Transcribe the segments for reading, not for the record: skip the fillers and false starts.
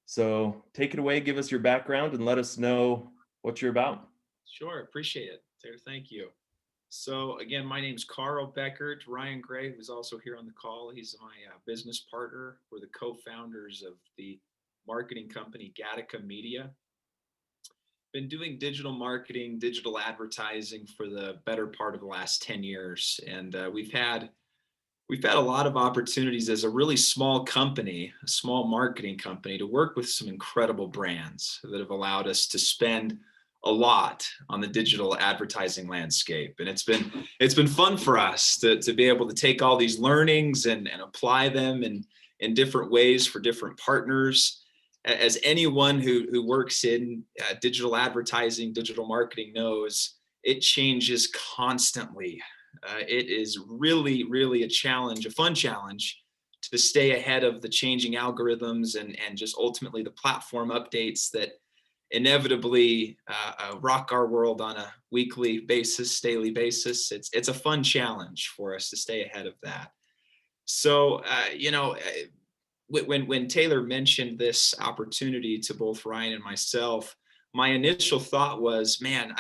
So take it away, give us your background, and let us know what you're about. Sure, appreciate it, Taylor. Thank you. So again, my name's Karl Beckert. Ryan Gray, who's also here on the call, he's my business partner. We're the co-founders of the marketing company Gattaca Media. Been doing digital marketing, digital advertising for the better part of the last 10 years, and we've had a lot of opportunities as a really small company, a small marketing company, to work with some incredible brands that have allowed us to spend a lot on the digital advertising landscape. And it's been fun for us to be able to take all these learnings and apply them in different ways for different partners. As anyone who works in digital advertising, digital marketing knows, it changes constantly. It is really, really a challenge, a fun challenge to stay ahead of the changing algorithms and just ultimately the platform updates that inevitably rock our world on a weekly basis, daily basis. It's a fun challenge for us to stay ahead of that. So, when Taylor mentioned this opportunity to both Ryan and myself, my initial thought was, man,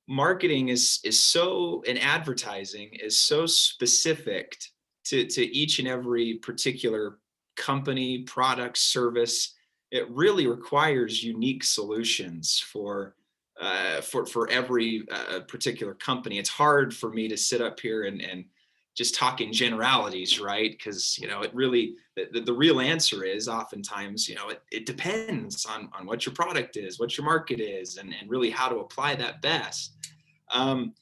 marketing is so and advertising is so specific to each and every particular company, product, service. It really requires unique solutions for every particular company. It's hard for me to sit up here and just talk in generalities, right? Because it really the real answer is oftentimes it depends on what your product is, what your market is, and really how to apply that best. Um,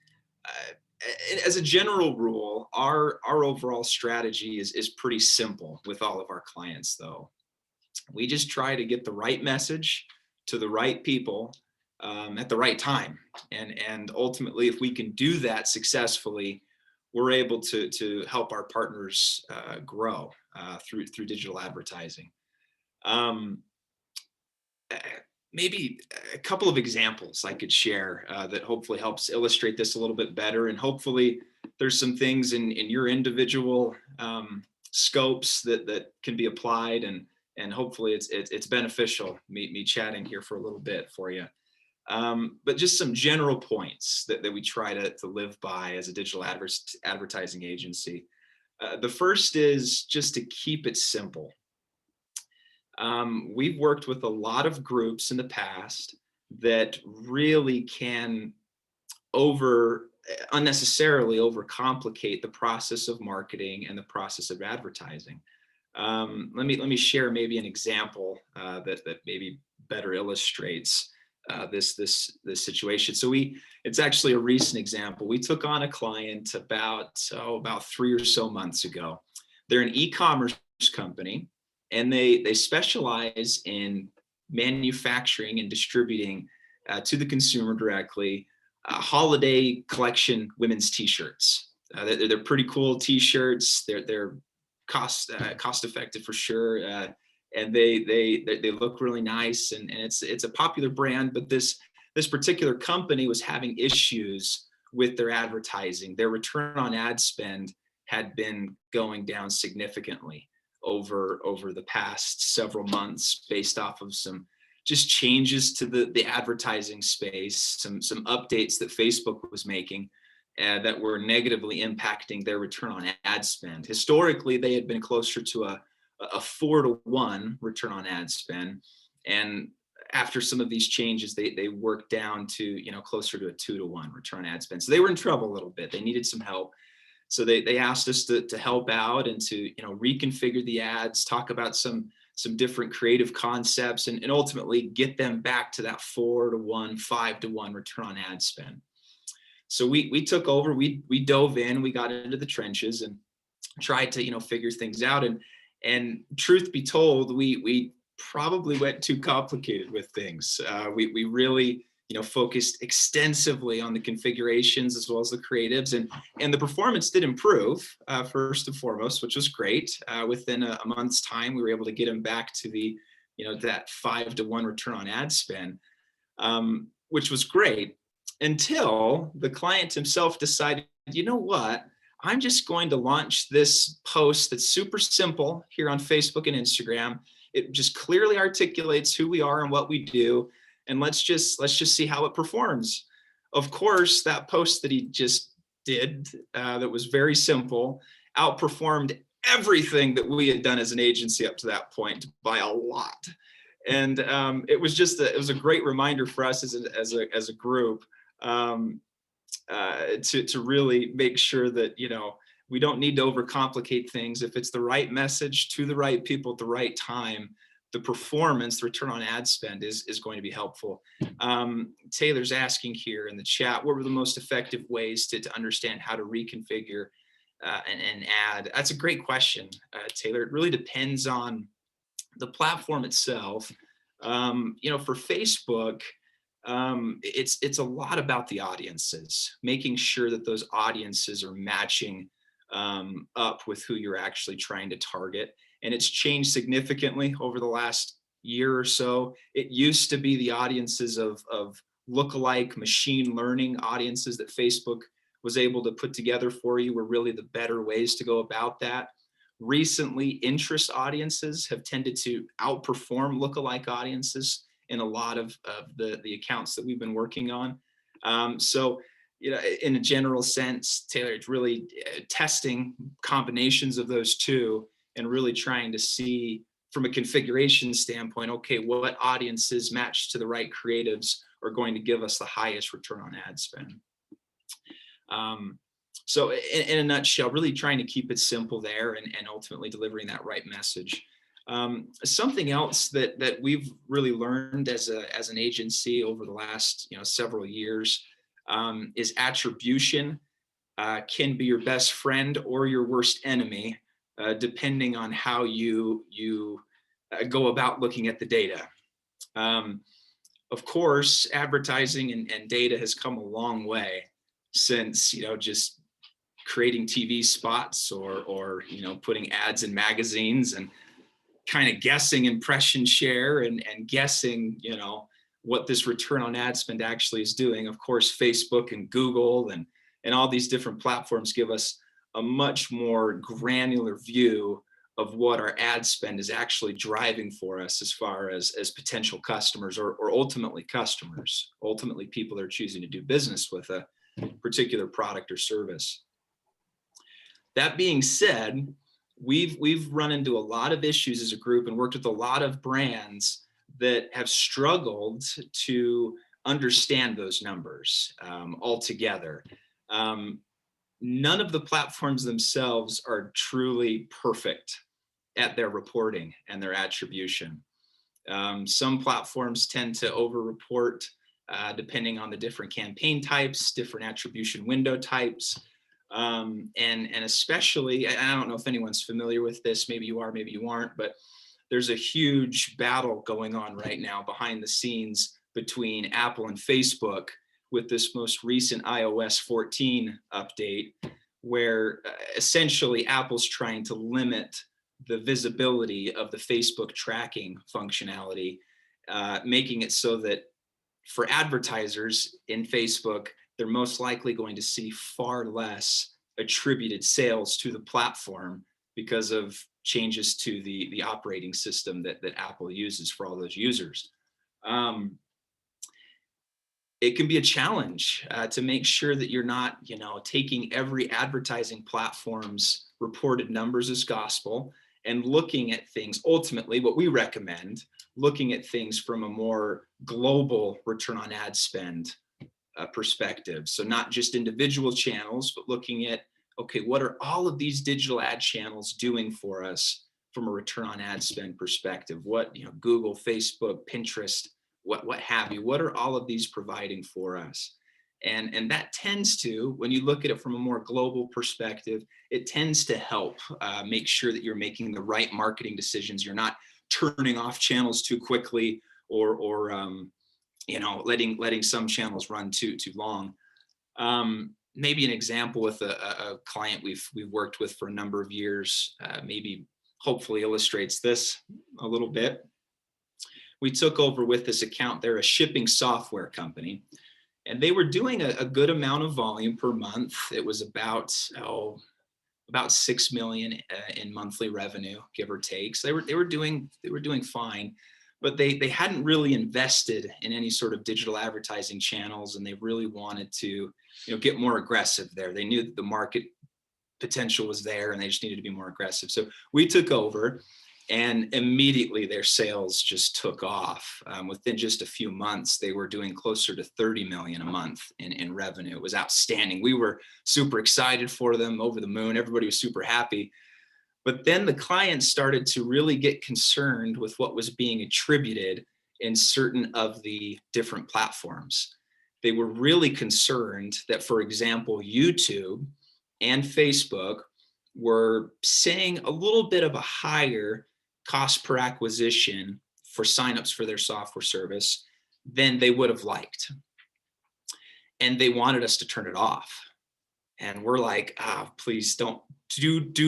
as a general rule, our overall strategy is pretty simple with all of our clients, though. We just try to get the right message to the right people at the right time, and ultimately, if we can do that successfully, we're able to help our partners grow through digital advertising. Um, Maybe a couple of examples I could share that hopefully helps illustrate this a little bit better. And hopefully there's some things in your individual scopes that can be applied, and hopefully it's beneficial, me chatting here for a little bit for you. But just some general points that we try to live by as a digital advertising agency. The first is just to keep it simple. We've worked with a lot of groups in the past that really can unnecessarily overcomplicate the process of marketing and the process of advertising. Let me share maybe an example that maybe better illustrates this situation. So it's actually a recent example. We took on a client about 3 or so months ago. They're an e-commerce company, and they specialize in manufacturing and distributing to the consumer directly holiday collection women's t-shirts. They're pretty cool t-shirts. They're cost effective for sure, and they look really nice, and it's a popular brand. But this particular company was having issues with their advertising. Their return on ad spend had been going down significantly over the past several months, based off of some just changes to the advertising space, some updates that Facebook was making that were negatively impacting their return on ad spend. Historically, they had been closer to a 4-to-1 return on ad spend, and after some of these changes, they worked down to closer to a 2-to-1 return on ad spend. So they were in trouble a little bit. They needed some help. So they asked us to help out and to reconfigure the ads, talk about some different creative concepts, and ultimately get them back to that 4-to-1, 5-to-1 return on ad spend. So we took over. We dove in. We got into the trenches and tried to figure things out. And truth be told, we probably went too complicated with things. We really focused extensively on the configurations as well as the creatives, and the performance did improve first and foremost, which was great. Within a month's time, we were able to get them back to the that 5-to-1 return on ad spend, which was great, until the client himself decided, you know what, I'm just going to launch this post that's super simple here on Facebook and Instagram, It just clearly articulates who we are and what we do. And let's just see how it performs. Of course, that post that he just did, that was very simple, outperformed everything that we had done as an agency up to that point by a lot. And it was a great reminder for us as a group, to really make sure that, we don't need to overcomplicate things. If it's the right message to the right people at the right time, the performance, the return on ad spend is going to be helpful. Taylor's asking here in the chat, what were the most effective ways to understand how to reconfigure an ad? That's a great question, Taylor. It really depends on the platform itself. For Facebook, it's a lot about the audiences, making sure that those audiences are matching up with who you're actually trying to target. And it's changed significantly over the last year or so. It used to be the audiences of lookalike machine learning audiences that Facebook was able to put together for you were really the better ways to go about that. Recently, interest audiences have tended to outperform lookalike audiences in a lot of the accounts that we've been working on. So, in a general sense, Taylor, it's really testing combinations of those two and really trying to see from a configuration standpoint, okay, what audiences matched to the right creatives are going to give us the highest return on ad spend. So in a nutshell, really trying to keep it simple there and ultimately delivering that right message. Something else that we've really learned as an agency over the last several years is attribution can be your best friend or your worst enemy, depending on how you go about looking at the data. Of course, advertising and data has come a long way since just creating TV spots or putting ads in magazines and kind of guessing impression share and guessing what this return on ad spend actually is doing. Of course, Facebook and Google and all these different platforms give us a much more granular view of what our ad spend is actually driving for us as far as potential customers or ultimately customers, ultimately people that are choosing to do business with a particular product or service. That being said, we've run into a lot of issues as a group and worked with a lot of brands that have struggled to understand those numbers altogether. None of the platforms themselves are truly perfect at their reporting and their attribution. Some platforms tend to over-report depending on the different campaign types, different attribution window types. And especially, I don't know if anyone's familiar with this, maybe you are, maybe you aren't, but there's a huge battle going on right now behind the scenes between Apple and Facebook with this most recent iOS 14 update, where essentially Apple's trying to limit the visibility of the Facebook tracking functionality, making it so that for advertisers in Facebook, they're most likely going to see far less attributed sales to the platform because of changes to the operating system that Apple uses for all those users. It can be a challenge to make sure that you're not, taking every advertising platform's reported numbers as gospel and looking at things. Ultimately, what we recommend, looking at things from a more global return on ad spend perspective. So not just individual channels, but looking at, okay, what are all of these digital ad channels doing for us from a return on ad spend perspective? What, Google, Facebook, Pinterest, what have you, what are all of these providing for us? And that tends to, when you look at it from a more global perspective, it tends to help make sure that you're making the right marketing decisions. You're not turning off channels too quickly or letting some channels run too long. Maybe an example with a client we've worked with for a number of years, maybe hopefully illustrates this a little bit. We took over with this account. They're a shipping software company, and they were doing a good amount of volume per month. It was about, about 6 million in monthly revenue, give or take. So they were doing fine, but they hadn't really invested in any sort of digital advertising channels, and they really wanted to get more aggressive there. They knew that the market potential was there, and they just needed to be more aggressive. So we took over, and immediately their sales just took off. Within just a few months, they were doing closer to 30 million a month in revenue. It was outstanding. We were super excited for them, over the moon. Everybody was super happy. But then the clients started to really get concerned with what was being attributed in certain of the different platforms. They were really concerned that, for example, YouTube and Facebook were saying a little bit of a higher cost per acquisition for signups for their software service than they would have liked. And they wanted us to turn it off. And we're like, please do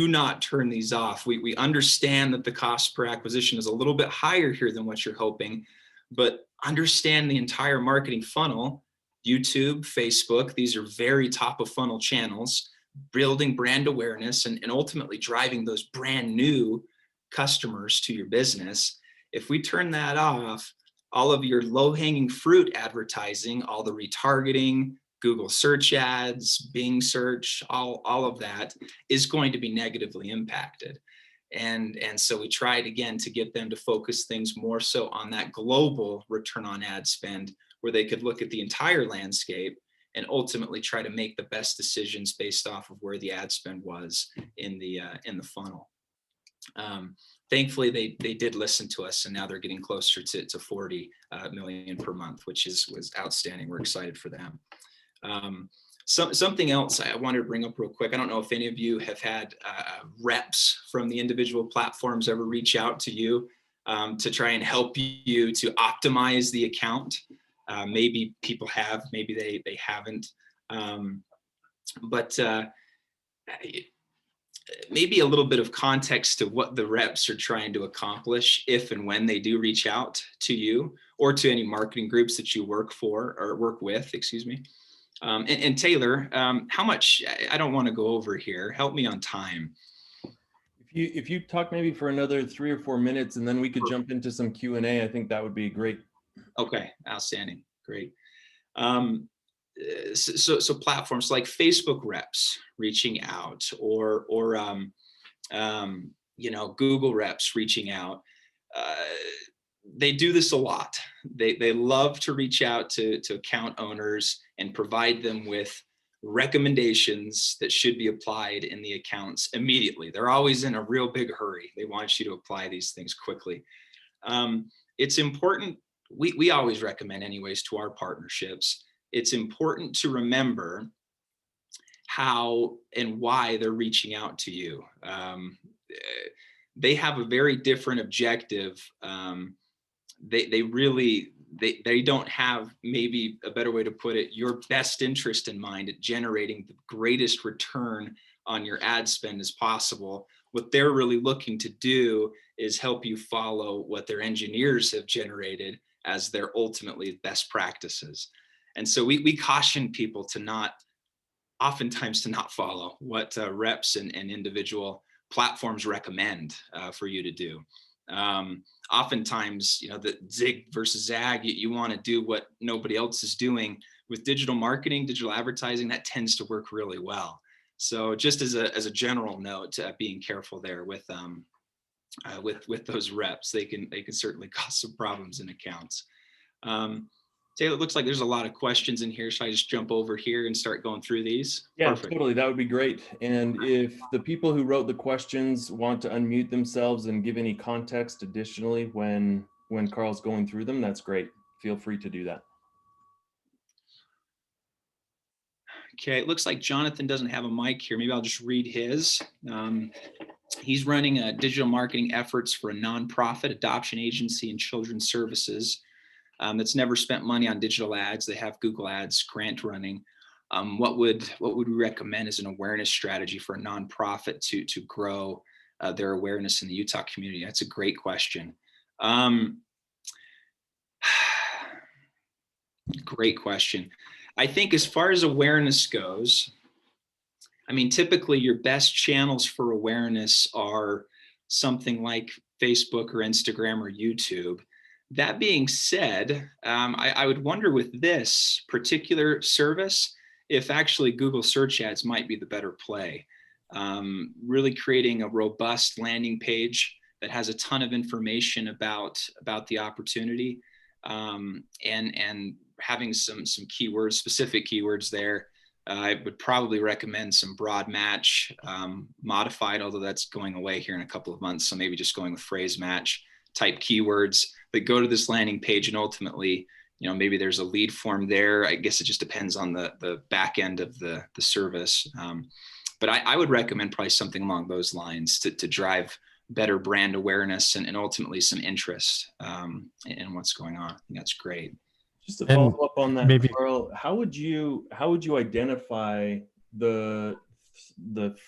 not turn these off. We understand that the cost per acquisition is a little bit higher here than what you're hoping, but understand the entire marketing funnel. YouTube, Facebook, these are very top of funnel channels, building brand awareness and ultimately driving those brand new customers to your business. If we turn that off, all of your low-hanging fruit advertising, all the retargeting, Google search ads, Bing search, all of that is going to be negatively impacted. And so we tried again to get them to focus things more so on that global return on ad spend, where they could look at the entire landscape and ultimately try to make the best decisions based off of where the ad spend was in the funnel. Thankfully, they did listen to us, and now they're getting closer to 40 million per month, which was outstanding. We're excited for them. Something else I wanted to bring up real quick. I don't know if any of you have had reps from the individual platforms ever reach out to you to try and help you to optimize the account. Maybe people have, maybe they haven't. But maybe a little bit of context to what the reps are trying to accomplish if and when they do reach out to you or to any marketing groups that you work with, excuse me. And Taylor, how much, I don't want to go over here. Help me on time. If you talk maybe for another 3 or 4 minutes, and then we could jump into some Q&A, I think that would be great. Okay, outstanding, great. So platforms like Facebook reps reaching out, or Google reps reaching out. They do this a lot. They love to reach out to account owners and provide them with recommendations that should be applied in the accounts immediately. They're always in a real big hurry. They want you to apply these things quickly. It's important. We always recommend anyways to our partnerships. It's important to remember how and why they're reaching out to you. They have a very different objective. They don't have, maybe a better way to put it, your best interest in mind at generating the greatest return on your ad spend as possible. What they're really looking to do is help you follow what their engineers have generated as their ultimately best practices. And so we caution people oftentimes to not follow what reps and individual platforms recommend for you to do. Oftentimes, the zig versus zag, you want to do what nobody else is doing. With digital marketing, digital advertising, that tends to work really well. So just as a general note, being careful there with those reps, they can certainly cause some problems in accounts. Taylor, it looks like there's a lot of questions in here. Should I just jump over here and start going through these? Yeah, Perfect. totally. That would be great. And if the people who wrote the questions want to unmute themselves and give any context additionally when Karl's going through them, that's great. Feel free to do that. Okay, it looks like Jonathan doesn't have a mic here. Maybe I'll just read his. He's running digital marketing efforts for a nonprofit adoption agency and children's services that's never spent money on digital ads. They have Google Ads grant running. What would we recommend as an awareness strategy for a nonprofit to grow their awareness in the Utah community? That's a great question. Great question. I think as far as awareness goes, I mean, typically your best channels for awareness are something like Facebook or Instagram or YouTube. That being said, I would wonder with this particular service if actually Google search ads might be the better play. Really creating a robust landing page that has a ton of information about the opportunity, and having some keywords, specific keywords there. I would probably recommend some broad match modified, although that's going away here in a couple of months. So maybe just going with phrase match type keywords that go to this landing page, and ultimately, maybe there's a lead form there. I guess it just depends on the back end of the service. But I would recommend probably something along those lines to drive better brand awareness and ultimately some interest in what's going on. I think that's great. Just to follow up on that, maybe Carl, how would you identify the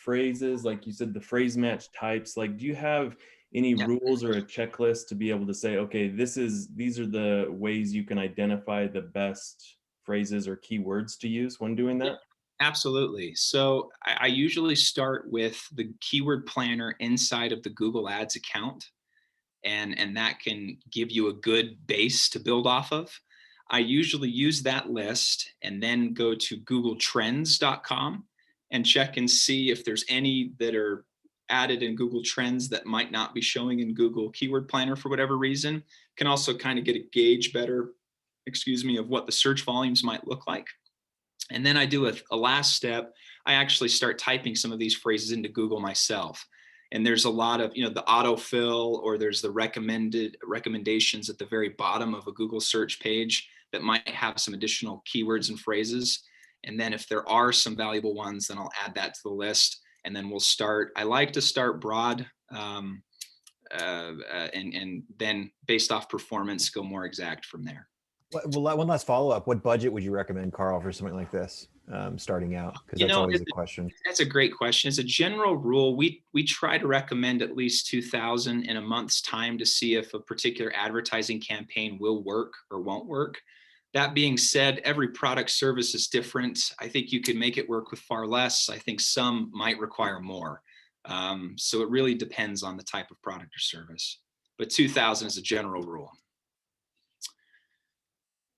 phrases, like you said, the phrase match types? Like, do you have any rules or a checklist to be able to say, okay, these are the ways you can identify the best phrases or keywords to use when doing that? Absolutely. So I usually start with the keyword planner inside of the Google Ads account, and that can give you a good base to build off of. I usually use that list and then go to googletrends.com and check and see if there's any that are added in Google Trends that might not be showing in Google Keyword Planner for whatever reason. Can also kind of get a gauge better, of what the search volumes might look like. And then I do a last step. I actually start typing some of these phrases into Google myself. And there's a lot of, the autofill, or there's the recommendations at the very bottom of a Google search page that might have some additional keywords and phrases. And then if there are some valuable ones, then I'll add that to the list. And then we'll start. I like to start broad, and then based off performance, go more exact from there. Well, one last follow-up. What budget would you recommend, Carl, for something like this, starting out? Because that's always a question. That's a great question. As a general rule, we try to recommend at least $2,000 in a month's time to see if a particular advertising campaign will work or won't work. That being said, every product service is different. I think you could make it work with far less. I think some might require more. So it really depends on the type of product or service. But 2,000 is a general rule.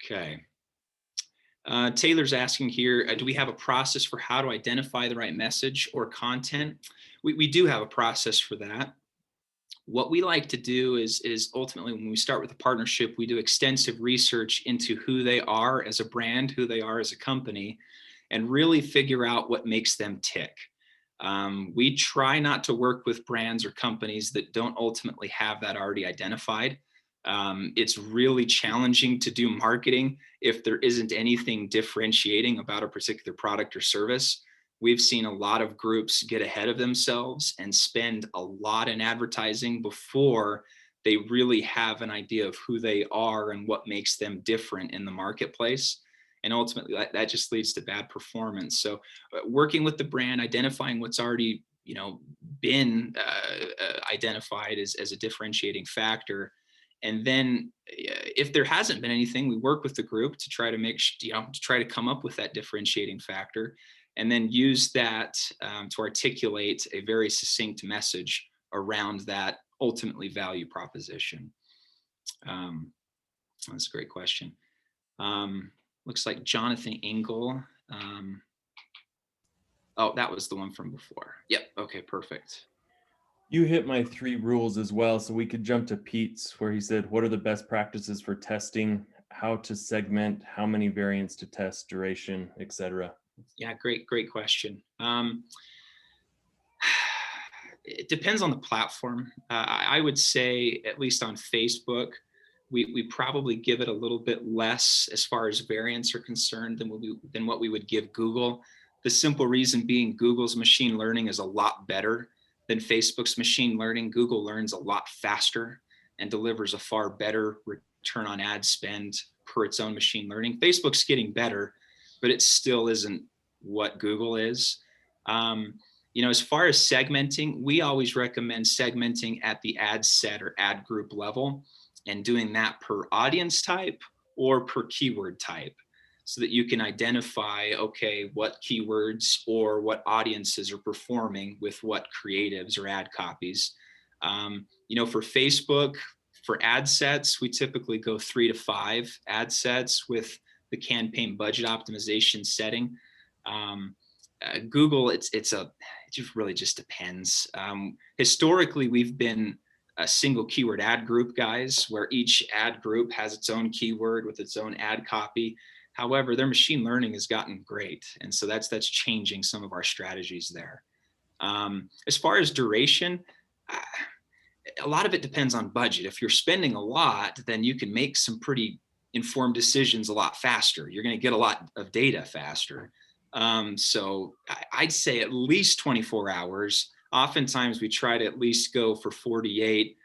Okay. Taylor's asking here, do we have a process for how to identify the right message or content? We do have a process for that. What we like to do is ultimately, when we start with a partnership, we do extensive research into who they are as a brand, who they are as a company, and really figure out what makes them tick. We try not to work with brands or companies that don't ultimately have that already identified. It's really challenging to do marketing if there isn't anything differentiating about a particular product or service. We've seen a lot of groups get ahead of themselves and spend a lot in advertising before they really have an idea of who they are and what makes them different in the marketplace. And ultimately that just leads to bad performance. So working with the brand, identifying what's already, been identified as a differentiating factor. And then if there hasn't been anything, we work with the group to try to come up with that differentiating factor, and then use that to articulate a very succinct message around that ultimately value proposition. That's a great question. Looks like Jonathan Engel. Oh, that was the one from before. Yep. Okay, perfect. You hit my 3 rules as well, so we could jump to Pete's, where he said, what are the best practices for testing, how to segment, how many variants to test, duration, etc.? Yeah, great question. It depends on the platform. I would say, at least on Facebook, we probably give it a little bit less as far as variants are concerned than what we would give Google. The simple reason being, Google's machine learning is a lot better than Facebook's machine learning. Google learns a lot faster and delivers a far better return on ad spend per its own machine learning. Facebook's getting better, but it still isn't what Google is. As far as segmenting, we always recommend segmenting at the ad set or ad group level and doing that per audience type or per keyword type. so that you can identify, okay, what keywords or what audiences are performing with what creatives or ad copies. For Facebook, for ad sets, we typically go 3 to 5 ad sets with the campaign budget optimization setting. Google, it just really just depends. Historically, we've been a single keyword ad group guys, where each ad group has its own keyword with its own ad copy. However, their machine learning has gotten great, and so that's changing some of our strategies there. As far as duration, a lot of it depends on budget. If you're spending a lot, then you can make some pretty informed decisions a lot faster. You're going to get a lot of data faster. So I'd say at least 24 hours. Oftentimes we try to at least go for 48.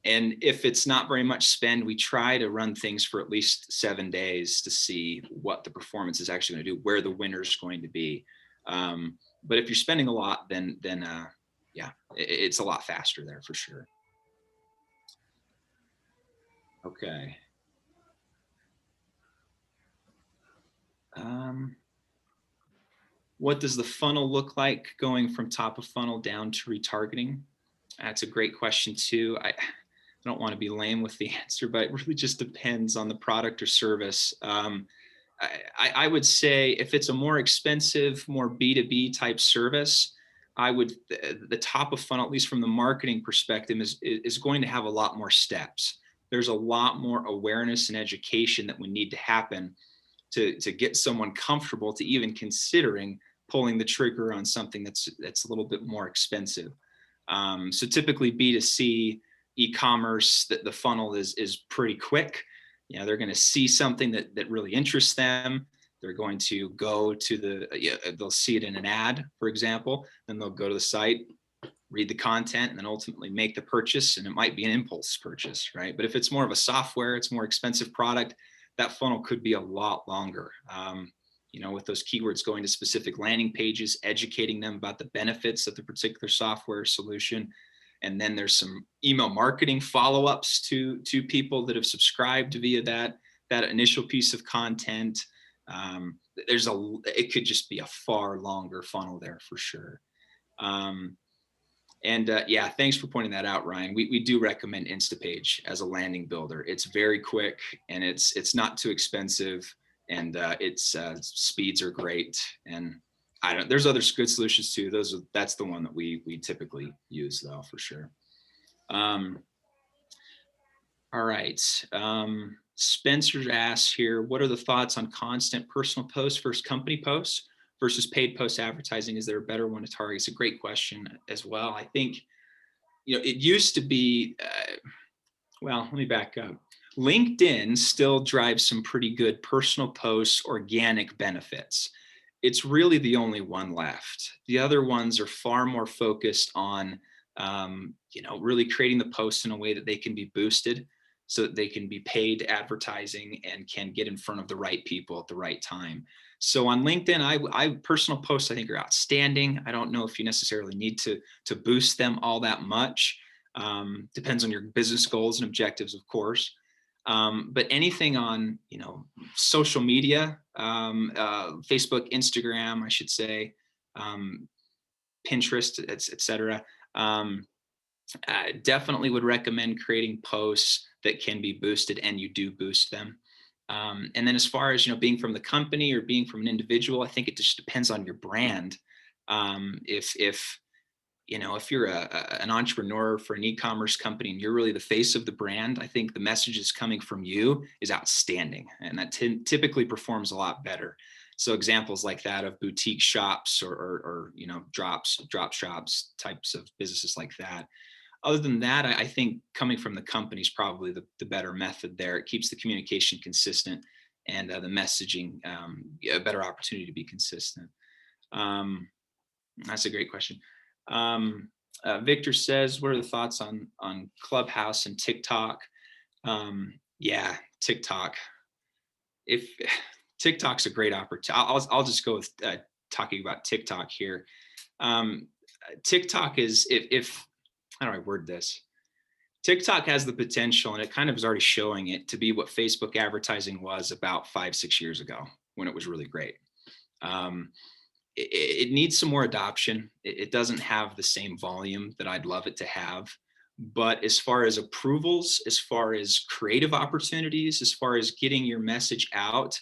And if it's not very much spend, we try to run things for at least 7 days to see what the performance is actually going to do, where the winner is going to be. But if you're spending a lot, then yeah, it's a lot faster there for sure. Okay. What does the funnel look like going from top of funnel down to retargeting? That's a great question too. I don't want to be lame with the answer, but it really just depends on the product or service. I would say if it's a more expensive, more B2B type service, the top of funnel, at least from the marketing perspective, is going to have a lot more steps. There's a lot more awareness and education that would need to happen to get someone comfortable to even considering pulling the trigger on something that's a little bit more expensive. So typically B2C e-commerce, the funnel is pretty quick. They're going to see something that really interests them. They're going to go to they'll see it in an ad, for example, then they'll go to the site, read the content, and then ultimately make the purchase. And it might be an impulse purchase, right? But if it's more of a software, it's more expensive product, that funnel could be a lot longer. With those keywords going to specific landing pages, educating them about the benefits of the particular software solution. And then there's some email marketing follow-ups to people that have subscribed via that initial piece of content. It could just be a far longer funnel there for sure. Yeah, thanks for pointing that out, Ryan. We do recommend Instapage as a landing builder. It's very quick and it's not too expensive, and its speeds are great. And there's other good solutions too. That's the one that we typically use though, for sure. All right. Spencer asks here, what are the thoughts on constant personal posts versus company posts versus paid post advertising? Is there a better one to target? It's a great question as well. I think, it used to be, well, let me back up. LinkedIn still drives some pretty good personal posts, organic benefits. It's really the only one left. The other ones are far more focused on, really creating the posts in a way that they can be boosted so that they can be paid advertising and can get in front of the right people at the right time. So on LinkedIn, I personal posts I think are outstanding. I don't know if you necessarily need to boost them all that much. Depends on your business goals and objectives, of course. But anything on, social media, Facebook, Instagram, I should say, Pinterest, et cetera. I definitely would recommend creating posts that can be boosted, and you do boost them. And then as far as, being from the company or being from an individual, I think it just depends on your brand. If you're an entrepreneur for an e-commerce company and you're really the face of the brand, I think the messages coming from you is outstanding, and that typically performs a lot better. So examples like that of boutique shops or drop shops, types of businesses like that. Other than that, I think coming from the company is probably the better method there. It keeps the communication consistent and the messaging a better opportunity to be consistent. That's a great question. Victor says, what are the thoughts on Clubhouse and TikTok? Yeah, TikTok. If TikTok's a great opportunity, I'll just go with talking about TikTok here. TikTok is, if how do I word this? TikTok has the potential, and it kind of is already showing it, to be what Facebook advertising was about 5-6 years ago, when it was really great. It needs some more adoption. It doesn't have the same volume that I'd love it to have. But as far as approvals, as far as creative opportunities, as far as getting your message out,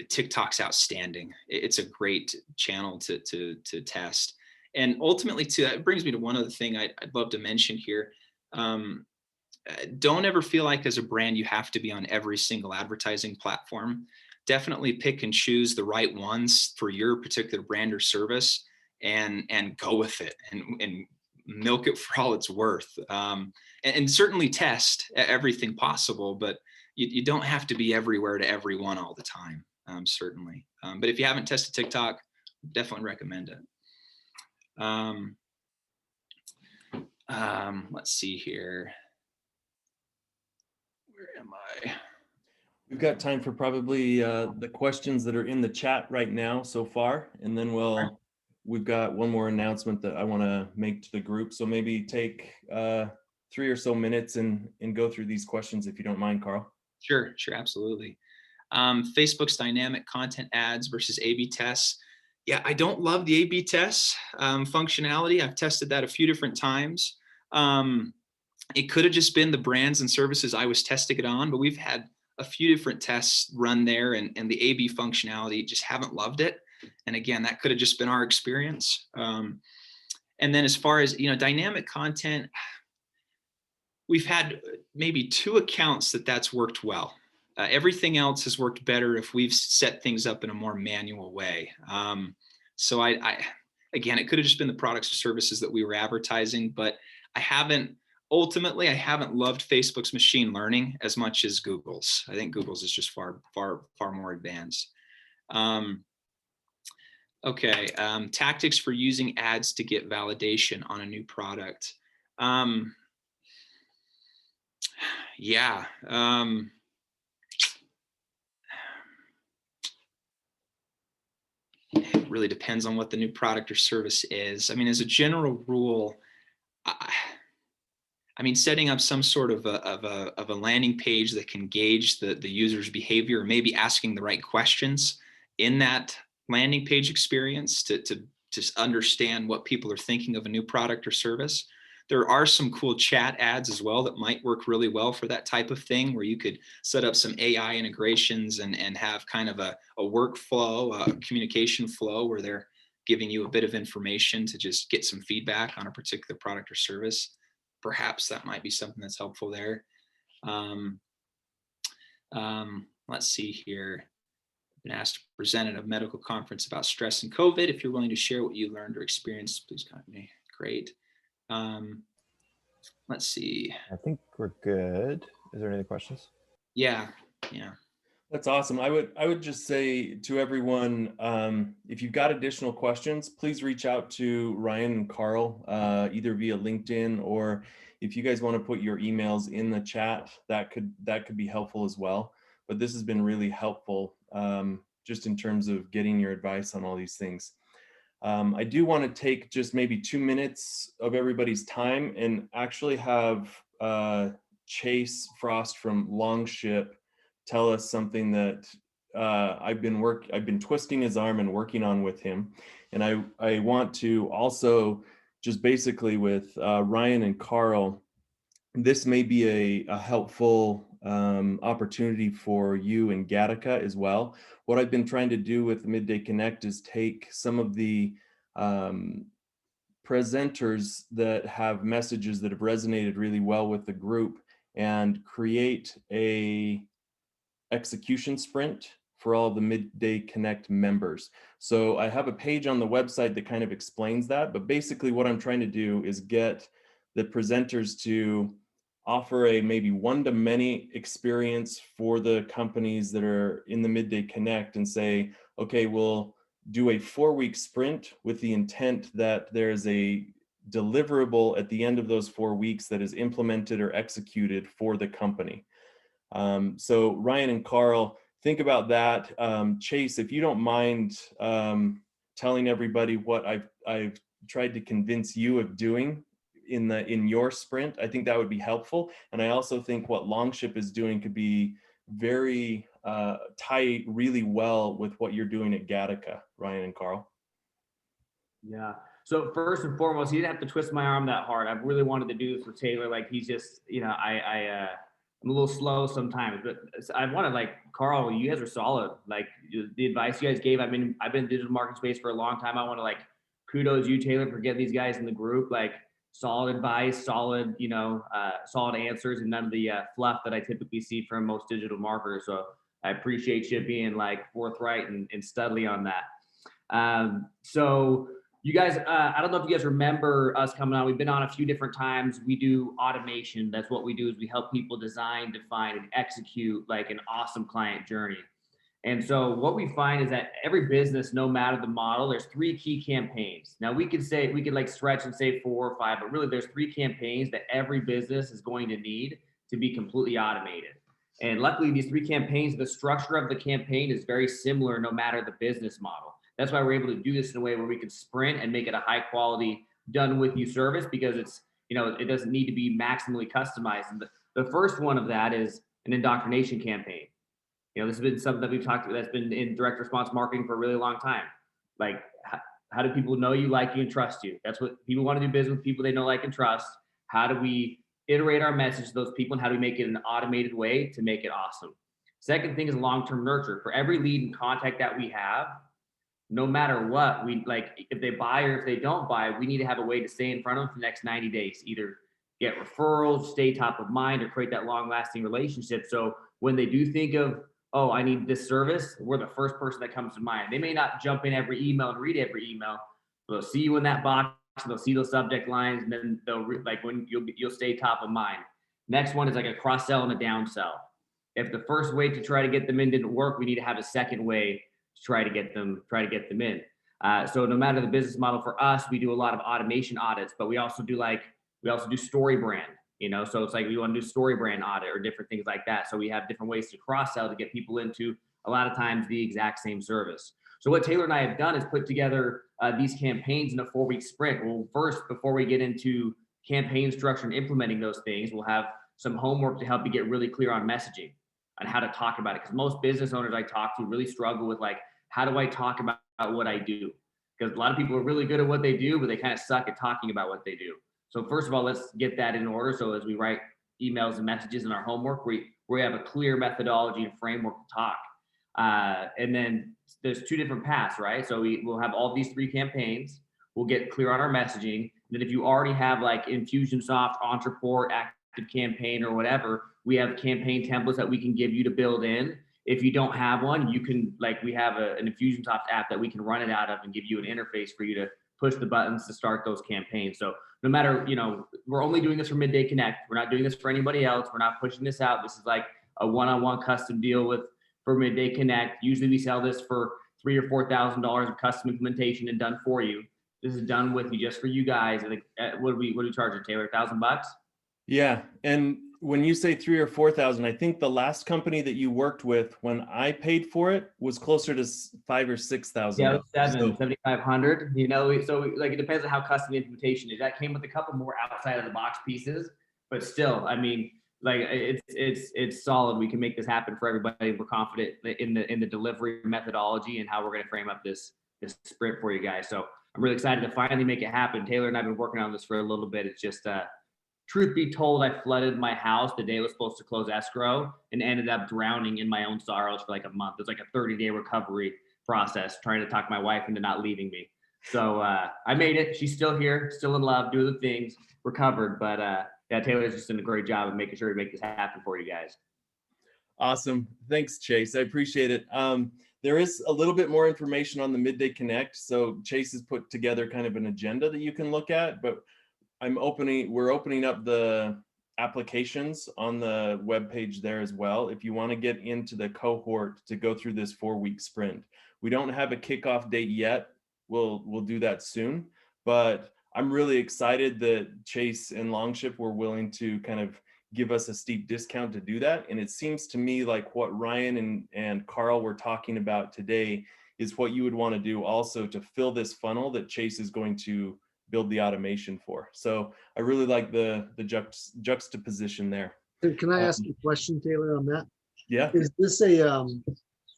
TikTok's outstanding. It's a great channel to test. And ultimately, too, that brings me to one other thing I'd love to mention here. Don't ever feel like as a brand you have to be on every single advertising platform. Definitely pick and choose the right ones for your particular brand or service, and go with it, and milk it for all it's worth. And certainly test everything possible, but you don't have to be everywhere to everyone all the time, certainly. But if you haven't tested TikTok, definitely recommend it. Let's see here. Where am I? We've got time for probably the questions that are in the chat right now so far, and then we've got one more announcement that I want to make to the group. So maybe take 3 or so minutes and go through these questions if you don't mind, Karl. Sure, absolutely. Facebook's dynamic content ads versus A/B tests. Yeah, I don't love the A/B tests functionality. I've tested that a few different times. It could have just been the brands and services I was testing it on, but we've had a few different tests run there, and the A/B functionality, just haven't loved it. And again, that could have just been our experience. And then as far as, dynamic content, we've had maybe 2 accounts that's worked well. Everything else has worked better if we've set things up in a more manual way. So again, it could have just been the products or services that we were advertising, but ultimately, I haven't loved Facebook's machine learning as much as Google's. I think Google's is just far more advanced. Okay, tactics for using ads to get validation on a new product. Yeah. It really depends on what the new product or service is. I mean, as a general rule, setting up some sort of a landing page that can gauge the user's behavior, or maybe asking the right questions in that landing page experience to just understand what people are thinking of a new product or service. There are some cool chat ads as well that might work really well for that type of thing, where you could set up some AI integrations and have kind of a workflow, a communication flow, where they're giving you a bit of information to just get some feedback on a particular product or service. Perhaps that might be something that's helpful there. Let's see here. I've been asked to present at a medical conference about stress and COVID. If you're willing to share what you learned or experienced, please contact me. Great. Let's see. I think we're good. Is there any other questions? Yeah. That's awesome. I would just say to everyone, if you've got additional questions, please reach out to Ryan and Karl, either via LinkedIn, or if you guys want to put your emails in the chat, that could be helpful as well. But this has been really helpful, just in terms of getting your advice on all these things. I do want to take just maybe 2 minutes of everybody's time and actually have Chase Frost from Longship tell us something that I've been twisting his arm and working on with him. And I want to also just basically with Ryan and Karl, this may be a helpful opportunity for you and Gattaca as well. What I've been trying to do with Midday Connect is take some of the presenters that have messages that have resonated really well with the group and create a execution sprint for all the Midday Connect members. So I have a page on the website that kind of explains that, but basically what I'm trying to do is get the presenters to offer a maybe one-to-many experience for the companies that are in the Midday Connect and say, okay, we'll do a 4-week sprint with the intent that there's a deliverable at the end of those 4 weeks that is implemented or executed for the company. So Ryan and Karl, think about that. Chase, if you don't mind telling everybody what I've tried to convince you of doing in your sprint, I think that would be helpful. And I also think what Longship is doing could be very tie really well with what you're doing at Gattaca, Ryan and Karl. Yeah. So first and foremost, he didn't have to twist my arm that hard. I've really wanted to do this with Taylor. Like he's just, I'm a little slow sometimes, but I wanted, like, Karl, you guys are solid. Like the advice you guys gave, I've been in digital marketing space for a long time. I want to, like, kudos you, Taylor, for getting these guys in the group. Like solid advice, solid, solid answers, and none of the fluff that I typically see from most digital marketers. So I appreciate you being like forthright and studly on that. So you guys, I don't know if you guys remember us coming on. We've been on a few different times. We do automation. That's what we do, is we help people design, define, and execute like an awesome client journey. And so what we find is that every business, no matter the model, there's 3 key campaigns. Now we could like stretch and say 4 or 5, but really there's 3 campaigns that every business is going to need to be completely automated. And luckily these 3 campaigns, the structure of the campaign is very similar no matter the business model. That's why we're able to do this in a way where we can sprint and make it a high quality, done with you service, because it's, it doesn't need to be maximally customized. And the first one of that is an indoctrination campaign. This has been something that we've talked about, that's been in direct response marketing for a really long time. Like, how do people know you, like you, and trust you? That's what people want to do, business with people they know, like, and trust. How do we iterate our message to those people, and how do we make it an automated way to make it awesome? Second thing is long-term nurture. For every lead and contact that we have, no matter what, we, like, if they buy or if they don't buy, we need to have a way to stay in front of them for the next 90 days, either get referrals, stay top of mind, or create that long lasting relationship. So when they do think of, oh, I need this service, we're the first person that comes to mind. They may not jump in every email and read every email, but they'll see you in that box, and they'll see those subject lines, and then they'll like, when you'll stay top of mind. Next one is like a cross sell and a down sell. If the first way to try to get them in didn't work, we need to have a second way to try to get them in. So no matter the business model, for us, we do a lot of automation audits, but we also do story brand, so it's like we want to do story brand audit or different things like that. So we have different ways to cross sell to get people into, a lot of times, the exact same service. So what Taylor and I have done is put together these campaigns in a 4-week sprint. Well, first, before we get into campaign structure and implementing those things, we'll have some homework to help you get really clear on messaging and how to talk about it. Because most business owners I talk to really struggle with, like, how do I talk about what I do? Because a lot of people are really good at what they do, but they kind of suck at talking about what they do. So first of all, let's get that in order. So as we write emails and messages in our homework, we have a clear methodology and framework to talk. And then there's 2 different paths, right? So we'll have all these 3 campaigns. We'll get clear on our messaging. And then if you already have like Infusionsoft, Entreport, Active Campaign, or whatever, we have campaign templates that we can give you to build in. If you don't have one, you can, like, we have an Infusionsoft app that we can run it out of and give you an interface for you to push the buttons to start those campaigns. So no matter, we're only doing this for Midday Connect. We're not doing this for anybody else. We're not pushing this out. This is like a one-on-one custom deal for Midday Connect. Usually we sell this for $3,000 or $4,000 of custom implementation and done for you. This is done with you, just for you guys. I think, what do we charge it, Taylor? $1,000? Yeah, and when you say 3,000 or 4,000, I think the last company that you worked with, when I paid for it, was closer to 5,000 or 6,000. Yeah, 7,500. So like, it depends on how custom the implementation is. That came with a couple more outside of the box pieces, but still, I mean, like, it's solid. We can make this happen for everybody. We're confident in the delivery methodology and how we're going to frame up this sprint for you guys. So I'm really excited to finally make it happen. Taylor and I've been working on this for a little bit. It's just, truth be told, I flooded my house the day I was supposed to close escrow and ended up drowning in my own sorrows for like a month. It's like a 30-day recovery process, trying to talk my wife into not leaving me. So I made it. She's still here, still in love, doing the things, recovered. But yeah, Taylor's just done a great job of making sure we make this happen for you guys. Awesome. Thanks, Chase. I appreciate it. There is a little bit more information on the Midday Connect. So Chase has put together kind of an agenda that you can look at, but we're opening up the applications on the webpage there as well. If you want to get into the cohort to go through this 4-week sprint, we don't have a kickoff date yet. We'll do that soon, but I'm really excited that Chase and Longship were willing to kind of give us a steep discount to do that. And it seems to me like what Ryan and Karl were talking about today is what you would want to do also to fill this funnel that Chase is going to build the automation for. So I really like the juxtaposition there. Can I ask a question, Taylor, on that? Yeah.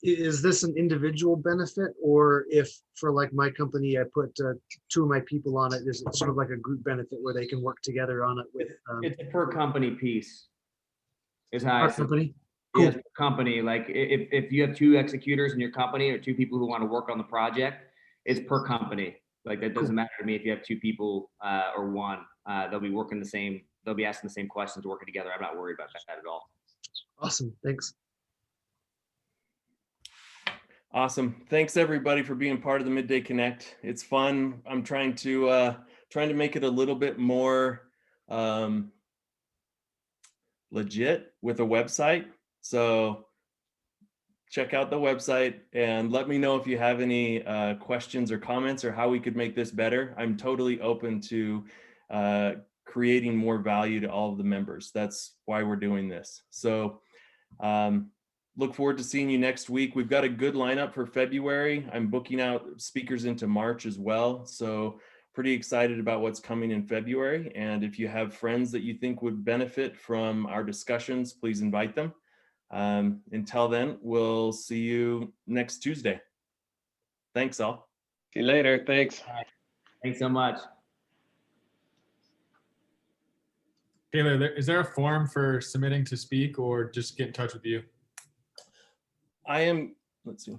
Is this an individual benefit, or if for like my company, I put 2 of my people on it, is it sort of like a group benefit where they can work together on it with It's a per company piece. Is how I our see it. company? Yeah, Cool. company, like if you have 2 executors in your company or 2 people who want to work on the project, it's per company. Like that doesn't Cool. matter to me if you have 2 people or 1. They'll be working they'll be asking the same questions, working together. I'm not worried about that at all. Awesome. Thanks. Awesome. Thanks everybody for being part of the Midday Connect. It's fun. I'm trying to make it a little bit more legit with a website. So check out the website and let me know if you have any questions or comments or how we could make this better. I'm totally open to creating more value to all of the members. That's why we're doing this. So look forward to seeing you next week. We've got a good lineup for February. I'm booking out speakers into March as well. So pretty excited about what's coming in February. And if you have friends that you think would benefit from our discussions, please invite them. Until then, we'll see you next Tuesday. Thanks all. See you later. Thanks. Thanks so much. Taylor, is there a form for submitting to speak, or just get in touch with you? Let's see.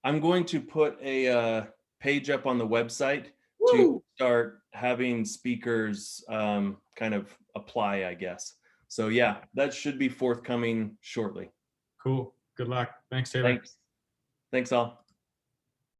I'm going to put a page up on the website to start having speakers kind of apply, I guess. So yeah, that should be forthcoming shortly. Cool. Good luck. Thanks, Taylor. Thanks all.